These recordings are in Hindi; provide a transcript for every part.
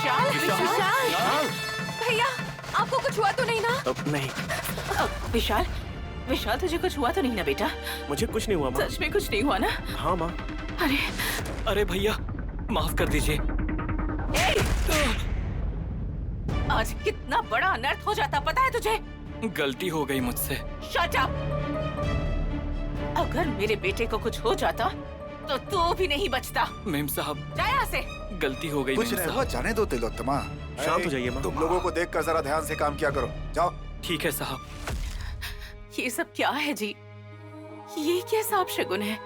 विशाल, विशाल, भैया आपको कुछ हुआ तो नहीं ना? नहीं। विशाल, विशाल तुझे कुछ हुआ तो नहीं ना बेटा? मुझे कुछ नहीं हुआ माँ। सच में कुछ नहीं हुआ ना? हाँ माँ। अरे अरे भैया माफ कर दीजिए। आज कितना बड़ा अनर्थ हो जाता पता है तुझे? गलती हो गई मुझसे। Shut up! अगर मेरे बेटे को कुछ हो जाता तो तू भी नहीं बचता। मेम साहब जा यहाँ से। गलती हो गई। कुछ मेम नहीं साहब। हुआ, जाने दो तिलोत्तमा। शांत हो जाइए माँ। तुम लोगों को देखकर जरा ध्यान से काम किया करो, जाओ। ठीक है साहब। ये सब क्या है जी? ये कैसा अपशगुन है?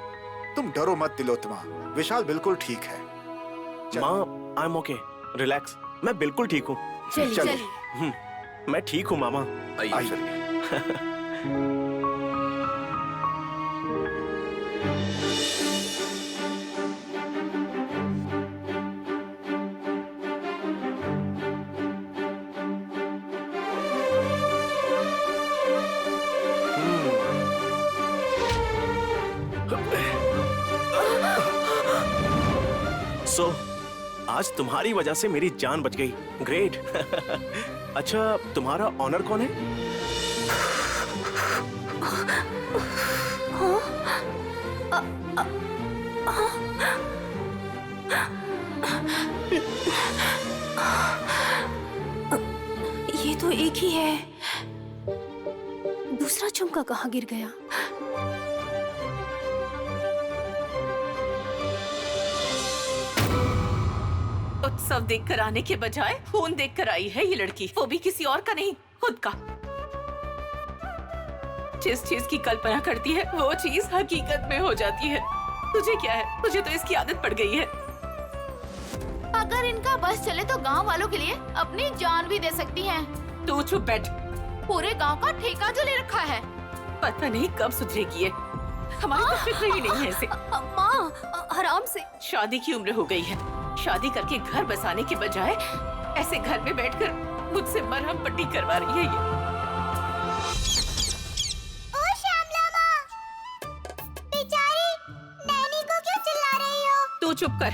तुम डरो मत तिलोत्तमा, विशाल बिल्कुल ठीक है। माँ आई एम ओके, रिलैक्स, मैं बिल्कुल ठीक हूँ। चलिए। मैं ठीक हूँ मामा। आइए। सो आज तुम्हारी वजह से मेरी जान बच गई। ग्रेट। अच्छा तुम्हारा ऑनर कौन है? ये तो एक ही है, दूसरा झुमका कहाँ गिर गया? उत्सव देखकर आने के बजाय खून देखकर आई है ये लड़की, वो भी किसी और का नहीं, खुद का। जिस चीज की कल्पना करती है वो चीज हकीकत में हो जाती है। तुझे क्या है, तुझे तो इसकी आदत पड़ गई है। अगर इनका बस चले तो गांव वालों के लिए अपनी जान भी दे सकती हैं। तू चुप बैठ। पूरे गांव का ठेका जो ले रखा है। पता नहीं कब सुधरेगी है, हमारी तो फिक्र ही नहीं है इसे। माँ आराम से। शादी की उम्र हो गई है, शादी करके घर बसाने के बजाय ऐसे घर में बैठकर मुझसे मरहम पट्टी करवा रही है ये। ओ श्यामला माँ, बेचारी नैनी को क्यों चिल्ला रही हो? तू चुप कर,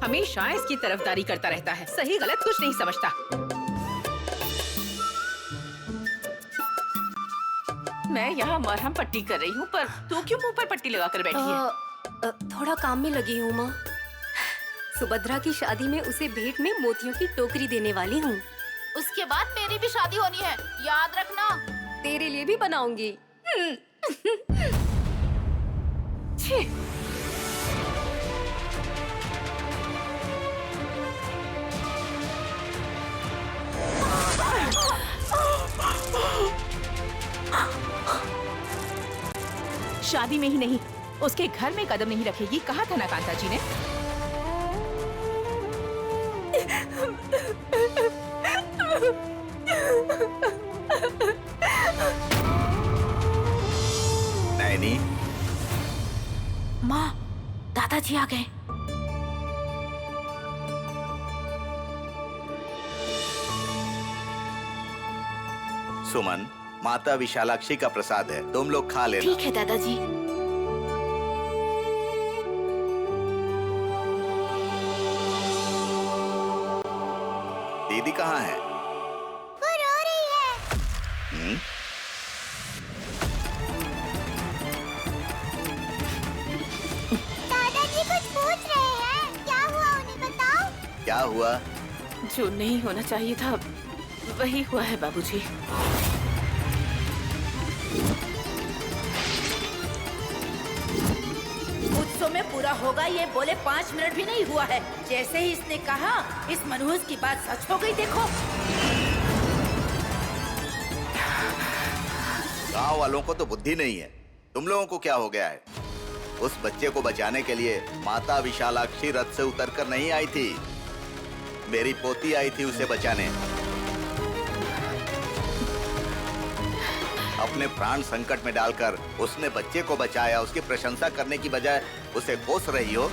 हमेशा इसकी तरफदारी करता रहता है, सही गलत कुछ नहीं समझता। मैं यहाँ मरहम पट्टी कर रही हूँ, पर तू क्यों मुंह पर पट्टी लगाकर बैठी है? थोड़ा काम में लगी हूँ माँ। सुभद्रा की शादी में उसे भेंट में मोतियों की टोकरी देने वाली हूँ। उसके बाद मेरी भी शादी होनी है, याद रखना। तेरे लिए भी बनाऊंगी। छी! शादी में ही नहीं, उसके घर में कदम नहीं रखेगी, कहा था ना कांता जी ने। नैनी, माँ, दादाजी आ गए। सुमन, माता विशालाक्षी का प्रसाद है, तुम लोग खा लेना। ठीक है दादाजी। दीदी कहाँ है? वो रो रही है। दादाजी कुछ पूछ रहे हैं, क्या हुआ उन्हें बताओ। क्या हुआ? जो नहीं होना चाहिए था वही हुआ है बाबूजी। उत्सव में पूरा होगा ये बोले 5 मिनट भी नहीं हुआ है, जैसे ही इसने कहा इस मनहूस की बात सच हो गई। देखो गांव वालों को तो बुद्धि नहीं है, तुम लोगों को क्या हो गया है? उस बच्चे को बचाने के लिए माता विशालाक्षी रथ से उतरकर नहीं आई थी, मेरी पोती आई थी उसे बचाने। अपने प्राण संकट में डालकर उसने बच्चे को बचाया, उसकी प्रशंसा करने की बजाय उसे कोस रही हो।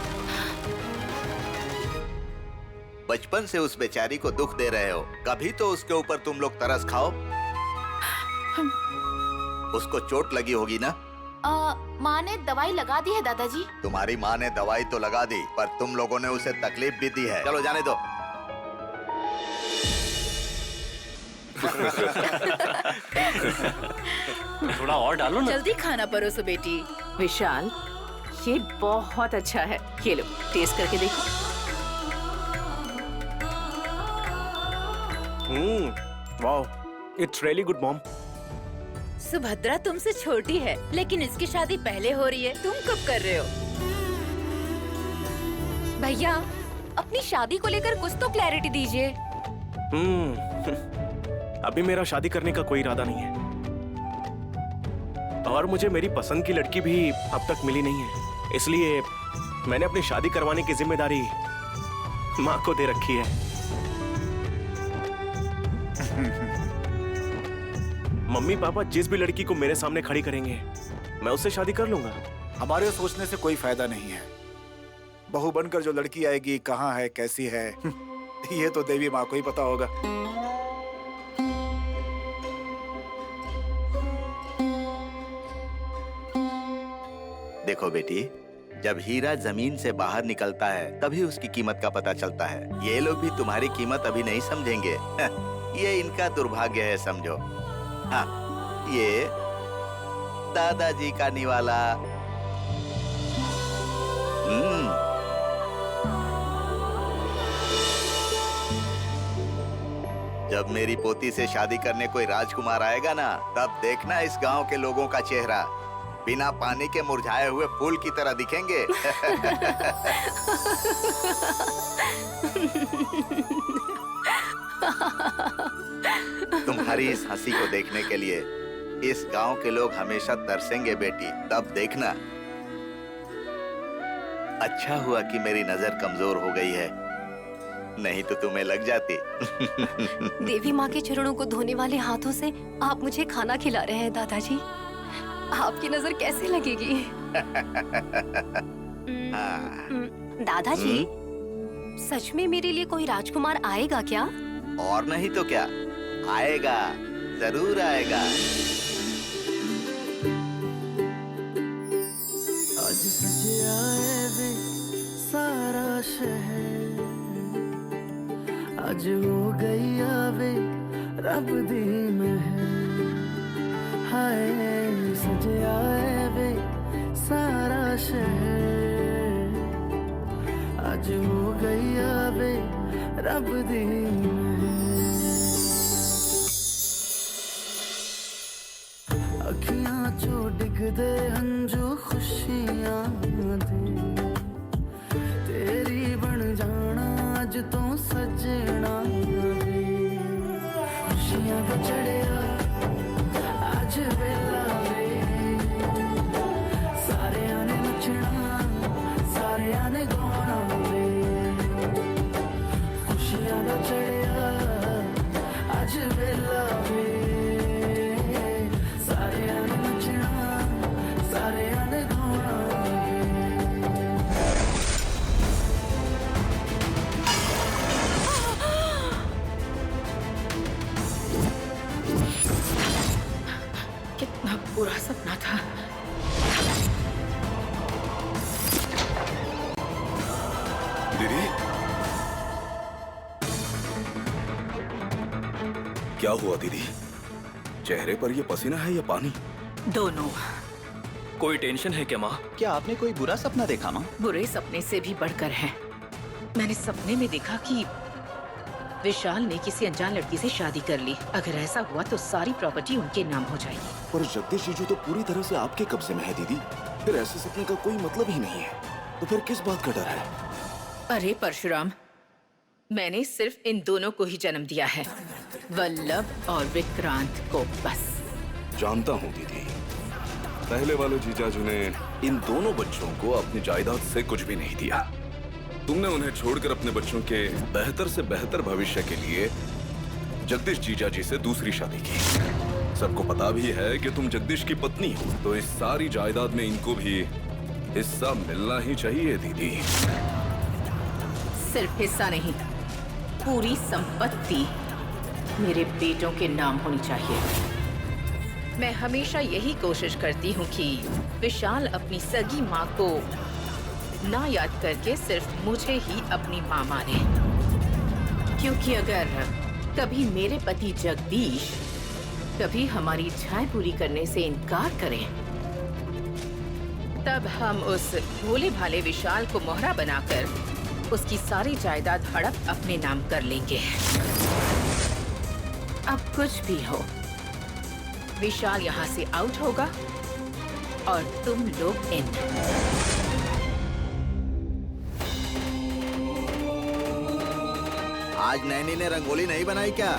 बचपन से उस बेचारी को दुख दे रहे हो, कभी तो उसके ऊपर तुम लोग तरस खाओ। उसको चोट लगी होगी ना? माँ ने दवाई लगा दी है दादाजी। तुम्हारी माँ ने दवाई तो लगा दी, पर तुम लोगों ने उसे तकलीफ भी दी है। चलो जाने दो। थोड़ा और डालो ना। जल्दी खाना परोसो बेटी। विशाल, ये बहुत अच्छा है, ये लो टेस्ट करके देखो। Wow, it's really good mom. Subhadra तुमसे छोटी है, लेकिन इसकी शादी पहले हो रही है। तुम कब कर रहे हो? भैया, अपनी शादी को लेकर कुछ तो क्लैरिटी दीजिए। अभी मेरा शादी करने का कोई इरादा नहीं है, और मुझे मेरी पसंद की लड़की भी अब तक मिली नहीं है, इसलिए मैंने अपनी शादी करवाने की जिम्मेदारी माँ को दे रखी है। मम्मी पापा जिस भी लड़की को मेरे सामने खड़ी करेंगे, मैं उससे शादी कर लूंगा। हमारे सोचने से कोई फायदा नहीं है। बहू बनकर जो लड़की आएगी, कहाँ है, कैसी है, ये तो देवी माँ को ही पता होगा। देखो बेटी, जब हीरा जमीन से बाहर निकलता है तभी उसकी कीमत का पता चलता है। ये लोग भी तुम्हारी कीमत अभी नहीं समझेंगे। ये इनका दुर्भाग्य है, समझो। हाँ, ये दादाजी का निवाला। जब मेरी पोती से शादी करने कोई राजकुमार आएगा ना, तब देखना इस गांव के लोगों का चेहरा बिना पानी के मुरझाए हुए फूल की तरह दिखेंगे। तुम्हारी इस हंसी को देखने के लिए इस गांव के लोग हमेशा तरसेंगे बेटी, तब देखना। अच्छा हुआ कि मेरी नजर कमजोर हो गई है, नहीं तो तुम्हें लग जाती। देवी माँ के चरणों को धोने वाले हाथों से आप मुझे खाना खिला रहे हैं दादाजी। आपकी नजर कैसे लगेगी? दादाजी, सच में मेरे लिए कोई राजकुमार आएगा क्या? और नहीं तो क्या, आएगा, जरूर आएगा। आज सजे आए वे सारा शहर, आज हो गई आवे रब दी महर। हाय सजे आए वे सारा शहर, आज हो गई आवे रब दी महर। अखियां चो डिगदे हंजू खुशियां दे, तेरी बन जाना अज तो सजना वे। खुशियां दा चढ़िया अज वेला वे, सारियां ने नचना, सारियां ने गाना वे। खुशियां दा चढ़िया अज वेला वे, सारियां ने नचना, सारियां ने गाना वे। कितना बुरा सपना था। दीदी, क्या हुआ दीदी? चेहरे पर ये पसीना है या पानी? दोनों। कोई टेंशन है क्या माँ? क्या आपने कोई बुरा सपना देखा माँ? बुरे सपने से भी बढ़कर है। मैंने सपने में देखा कि विशाल ने किसी अनजान लड़की से शादी कर ली। अगर ऐसा हुआ तो सारी प्रॉपर्टी उनके नाम हो जाएगी। पर जगदीश जीजू तो पूरी तरह से आपके कब्जे में है दीदी। फिर ऐसे सपने का कोई मतलब ही नहीं है, तो फिर किस बात का डर है? अरे परशुराम, मैंने सिर्फ इन दोनों को ही जन्म दिया है, वल्लभ और विक्रांत को, बस। जानता हूँ दीदी, पहले वाले जीजाजू ने इन दोनों बच्चों को अपनी जायदाद से कुछ भी नहीं दिया। तुमने उन्हें छोड़कर अपने बच्चों के बेहतर से बेहतर भविष्य के लिए जगदीश जीजाजी से दूसरी शादी की। सबको पता भी है कि तुम जगदीश की पत्नी हो, तो इस सारी जायदाद में इनको भी हिस्सा मिलना ही चाहिए दीदी। सिर्फ हिस्सा नहीं, पूरी संपत्ति मेरे बेटों के नाम होनी चाहिए। मैं हमेशा यही कोशिश करती हूँ कि विशाल अपनी सगी माँ को ना याद करके सिर्फ मुझे ही अपनी माँ माने, क्योंकि अगर कभी मेरे पति जगदीश कभी हमारी इच्छाएं पूरी करने से इनकार करें, तब हम उस भोले भाले विशाल को मोहरा बनाकर उसकी सारी जायदाद हड़प अपने नाम कर लेंगे। अब कुछ भी हो, विशाल यहाँ से आउट होगा और तुम लोग इन। आज नैनी ने रंगोली नहीं बनाई क्या?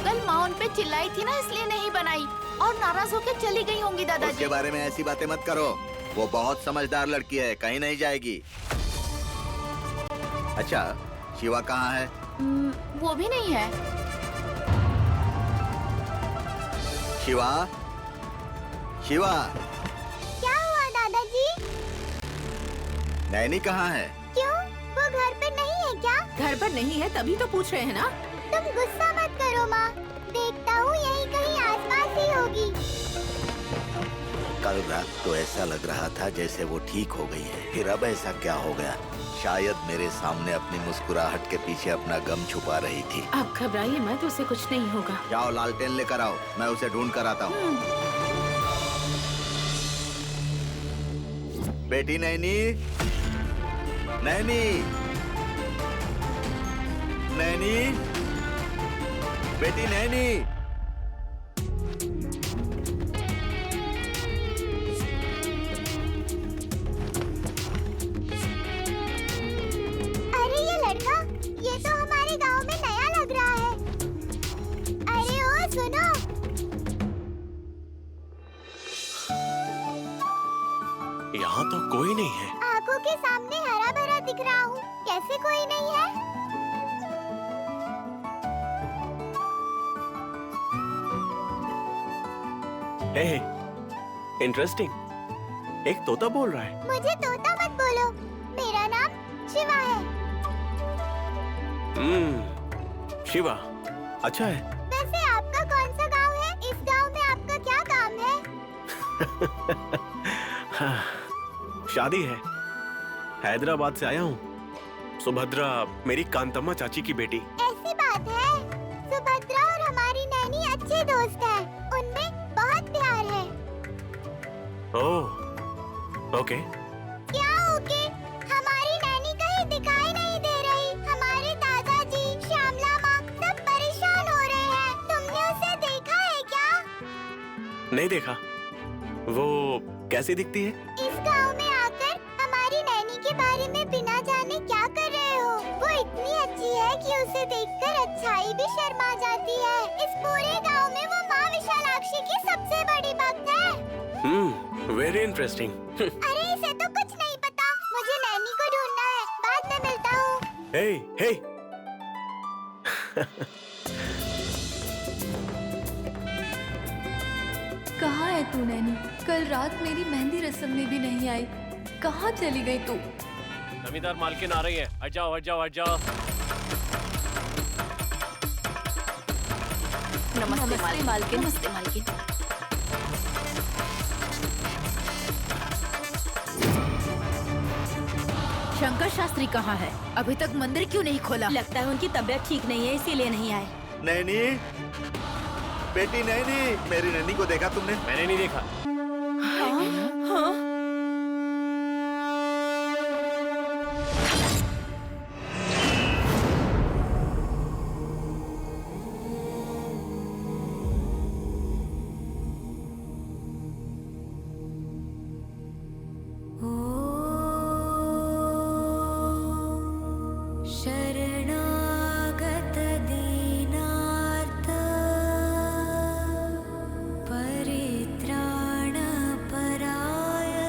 कल माँ उन पे चिल्लाई थी ना, इसलिए नहीं बनाई और नाराज होकर चली गई होंगी दादाजी। उसके बारे में ऐसी बातें मत करो, वो बहुत समझदार लड़की है, कहीं नहीं जाएगी। अच्छा, शिवा कहाँ है? वो भी नहीं है। शिवा, शिवा, क्या हुआ दादाजी? नैनी कहाँ है? क्यों, वो घर पे नहीं है क्या? घर पर नहीं है तभी तो पूछ रहे हैं ना। तुम गुस्सा मत करो माँ, देखता हूँ यही कहीं आसपास ही होगी। कल रात तो ऐसा लग रहा था जैसे वो ठीक हो गई है, फिर अब ऐसा क्या हो गया? शायद मेरे सामने अपनी मुस्कुराहट के पीछे अपना गम छुपा रही थी। आप घबराइए मत, उसे कुछ नहीं होगा। जाओ लालटेन लेकर आओ, मैं उसे ढूंढ कर आता हूँ। बेटी नैनी, नैनी, नैनी, बेटी नैनी। अरे ये लड़का, ये तो हमारे गांव में नया लग रहा है। अरे ओ सुनो, यहाँ तो कोई नहीं है। आंखों के सामने हरा भरा दिख रहा हूँ, कैसे कोई नहीं है? इंटरेस्टिंग, एक तोता बोल रहा है। मुझे तोता मत बोलो, मेरा नाम शिवा है। शिवा, अच्छा है। वैसे आपका कौन सा गांव है? इस गांव में आपका क्या काम है? हाँ, शादी है, हैदराबाद से आया हूँ। सुभद्रा मेरी कांतम्मा चाची की बेटी। ऐसी बात है, सुभद्रा और हमारी नैनी अच्छे दोस्त हैं, उनमें बहुत प्यार है। ओह, ओके। क्या ओके? हमारी नैनी कहीं दिखाई नहीं दे रही। हमारे दादाजी, श्यामला माँ सब परेशान हो रहे हैं। तुमने उसे देखा है क्या? नहीं देखा। वो कैसी दिखती है? इस गांव में आकर हमारी नैनी के बारे में बिना जाने क्या कर रहे हो? वो इतनी अच्छी है कि उसे देखकर अच्छाई भी शर्मा जाती है। इस पूरे गांव में वो माँ विशालाक्षी की सबसे बड़ी भक्त है। Very interesting. अरे इसे तो कुछ नहीं पता। मुझे नैनी को ढूंढना है, बाद में मिलता हूँ। हे, हे। कहाँ है तू नैनी? कल रात मेरी मेहंदी रस्म में भी नहीं आई, कहाँ चली गई तू? जमींदार मालकिन आ रही है, हट जाओ, हट जाओ, हट जाओ। नमस्ते मालकिन। नमस्ते मालकिन। शंकर शास्त्री कहाँ है? अभी तक मंदिर क्यों नहीं खोला? लगता है उनकी तबीयत ठीक नहीं है, इसीलिए नहीं आए। नैनी, बेटी नैनी, मेरी नैनी को देखा तुमने? मैंने नहीं देखा। शरणागत दीनार्थ परित्राण परायण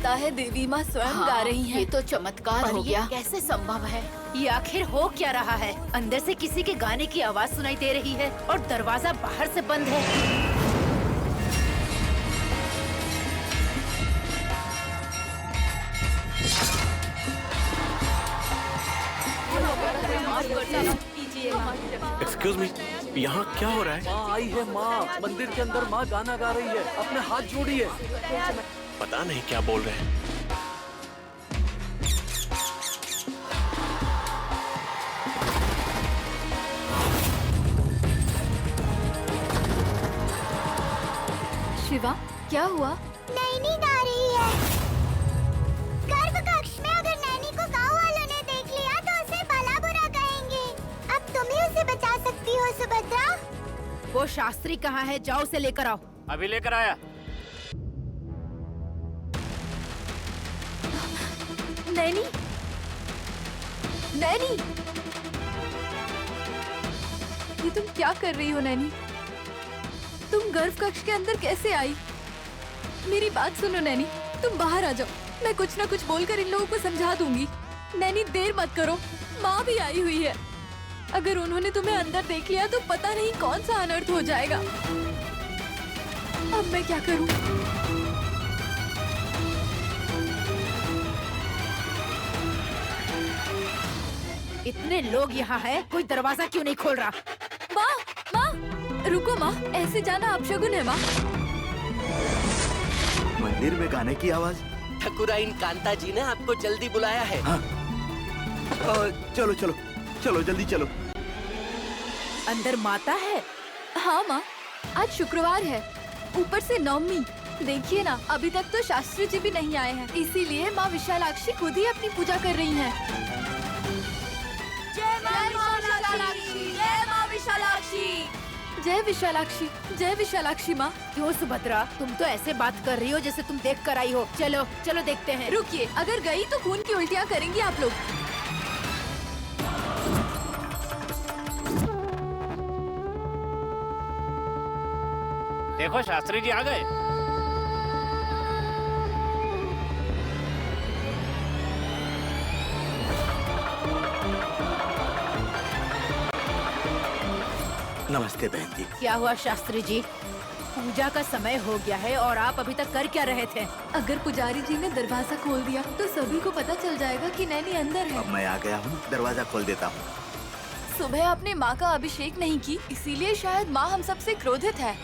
लगता है देवी माँ स्वयं गा रही हैं। ये तो चमत्कार हो गया। कैसे संभव है? ये आखिर हो क्या रहा है? अंदर से किसी के गाने की आवाज सुनाई दे रही है और दरवाजा बाहर से बंद है। एक्सक्यूज मी, यहाँ क्या हो रहा है? माँ आई है माँ, मंदिर के अंदर माँ गाना गा रही है, अपने हाथ जोड़ी है। पता नहीं क्या बोल रहे हैं। शिवा, क्या हुआ? नैनी गा रही है। गर्भ कक्ष में अगर नैनी को गांव वालों ने देख लिया तो उसे भला बुरा कहेंगे। अब तुम ही उसे बचा सकती हो सुभद्रा। वो शास्त्री कहाँ है? जाओ उसे लेकर आओ। अभी लेकर आया। नैनी, नैनी, ये तुम क्या कर रही हो नैनी? तुम गर्भ कक्ष के अंदर कैसे आई? मेरी बात सुनो नैनी, तुम बाहर आ जाओ। मैं कुछ ना कुछ बोलकर इन लोगों को समझा दूंगी। नैनी देर मत करो, माँ भी आई हुई है। अगर उन्होंने तुम्हें अंदर देख लिया तो पता नहीं कौन सा अनर्थ हो जाएगा। अब मैं क्या करूं? इतने लोग यहाँ है, कोई दरवाजा क्यों नहीं खोल रहा? माँ, माँ, रुको माँ, ऐसे जाना अपशगुन है माँ। मंदिर में गाने की आवाज। ठकुराइन कांता जी ने आपको जल्दी बुलाया है। हाँ। चलो चलो चलो, जल्दी चलो। अंदर माता है? हाँ माँ, आज शुक्रवार है, ऊपर से नवमी। देखिए ना, अभी तक तो शास्त्री जी भी नहीं आए हैं, इसीलिए माँ विशालाक्षी खुद ही अपनी पूजा कर रही हैं। जय माँ विशालाक्षी, जय माँ विशालाक्षी, जय विशालाक्षी, जय विशालाक्षी माँ। क्यों सुभद्रा, तुम तो ऐसे बात कर रही हो जैसे तुम देख कर आई हो। चलो चलो देखते हैं। रुकिए, अगर गई तो खून की उल्टियाँ करेंगी आप लोग। देखो शास्त्री जी आ गए। नमस्ते बहन जी। क्या हुआ शास्त्री जी? पूजा का समय हो गया है और आप अभी तक कर क्या रहे थे? अगर पुजारी जी ने दरवाजा खोल दिया तो सभी को पता चल जाएगा कि नैनी अंदर है। अब मैं आ गया हूँ, दरवाजा खोल देता हूँ। सुबह आपने माँ का अभिषेक नहीं की, इसीलिए शायद माँ हम सबसे क्रोधित है।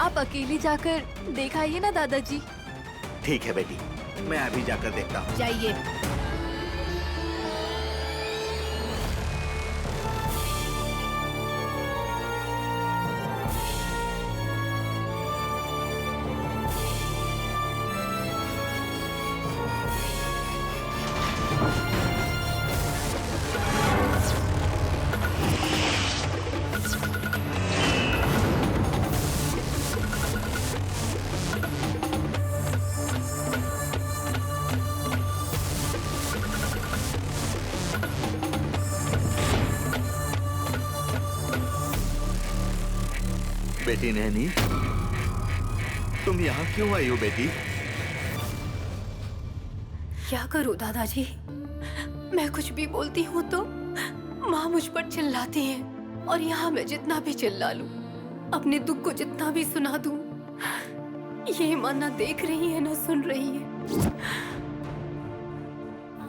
आप अकेली जाकर देखाइए ना दादाजी। ठीक है बेटी, मैं अभी जाकर देखता हूँ। जाइए। बेटी नैनी, तुम यहाँ क्यों आई हो बेटी? क्या करूँ दादाजी, मैं कुछ भी बोलती हूँ तो माँ मुझ पर चिल्लाती है, और यहाँ मैं जितना भी चिल्ला लूं, अपने दुख को जितना भी सुना दूं, ये माँ ना देख रही है ना सुन रही है।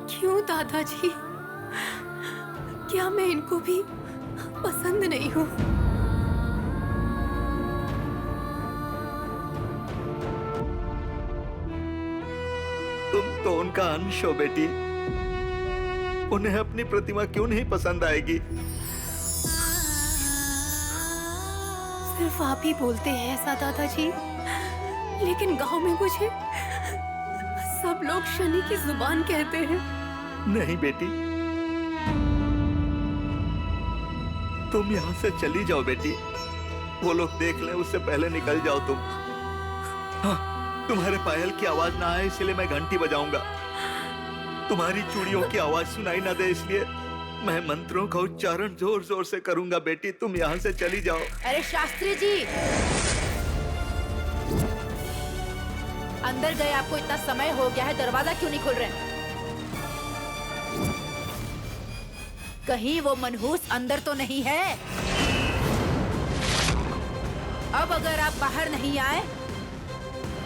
क्यों दादाजी, क्या मैं इनको भी पसंद नहीं हूँ? तुम तो उनका अंश हो बेटी, उन्हें अपनी प्रतिमा क्यों नहीं पसंद आएगी? सिर्फ आप ही बोलते हैं ऐसा दादाजी, लेकिन गांव में मुझे सब लोग शनि की जुबान कहते हैं। नहीं बेटी, तुम यहाँ से चली जाओ बेटी, वो लोग देख लें उससे पहले निकल जाओ तुम। हाँ, तुम्हारे पायल की आवाज ना आए इसलिए मैं घंटी बजाऊंगा, तुम्हारी चूड़ियों की आवाज सुनाई ना दे इसलिए मैं मंत्रों का उच्चारण जोर जोर से करूंगा। बेटी तुम यहाँ से चली जाओ। अरे शास्त्री जी, अंदर गए आपको इतना समय हो गया है, दरवाजा क्यों नहीं खोल रहे? कहीं वो मनहूस अंदर तो नहीं है? अब अगर आप बाहर नहीं आए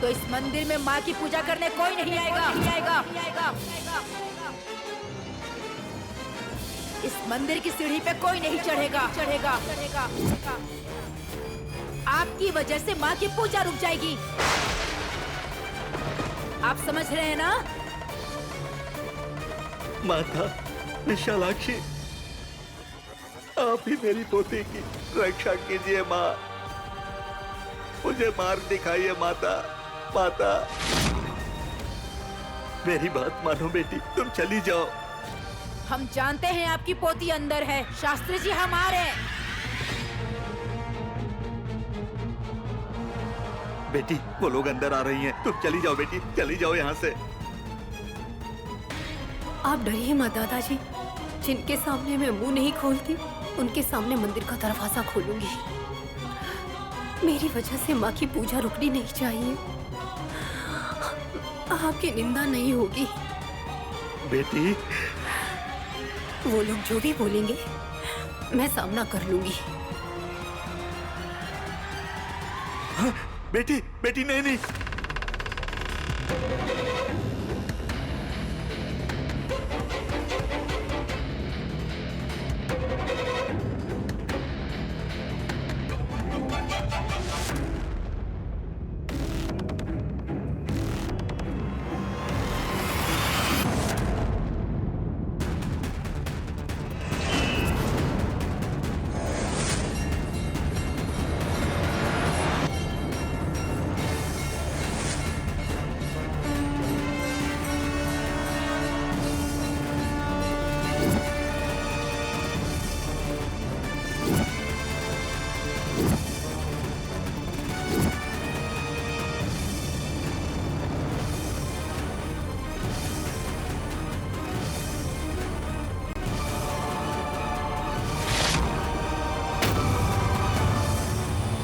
तो इस मंदिर में माँ की पूजा करने कोई नहीं आएगा। इस मंदिर की सीढ़ी पे कोई नहीं चढ़ेगा। आपकी वजह से माँ की पूजा रुक जाएगी। आप समझ रहे हैं ना? माता विशालाक्षी, आप ही मेरी पोती की रक्षा कीजिए माँ। मुझे मार्ग दिखाइए माता। माता, मेरी बात मानो बेटी, तुम चली जाओ। हम जानते हैं आपकी पोती अंदर है। शास्त्री जी, हम आ रहे हैं। बेटी, वो लोग अंदर आ रही हैं। तुम चली जाओ बेटी, चली जाओ यहाँ से। आप डरिए मत दादाजी। जिनके सामने मैं मुंह नहीं खोलती, उनके सामने मंदिर का दरवाजा खोलूंगी। मेरी वजह से माँ की पूजा रुकनी नहीं चाहिए। आपकी निंदा नहीं होगी। बेटी, वो लोग जो भी बोलेंगे मैं सामना कर लूंगी। हाँ, बेटी, बेटी, नहीं नहीं।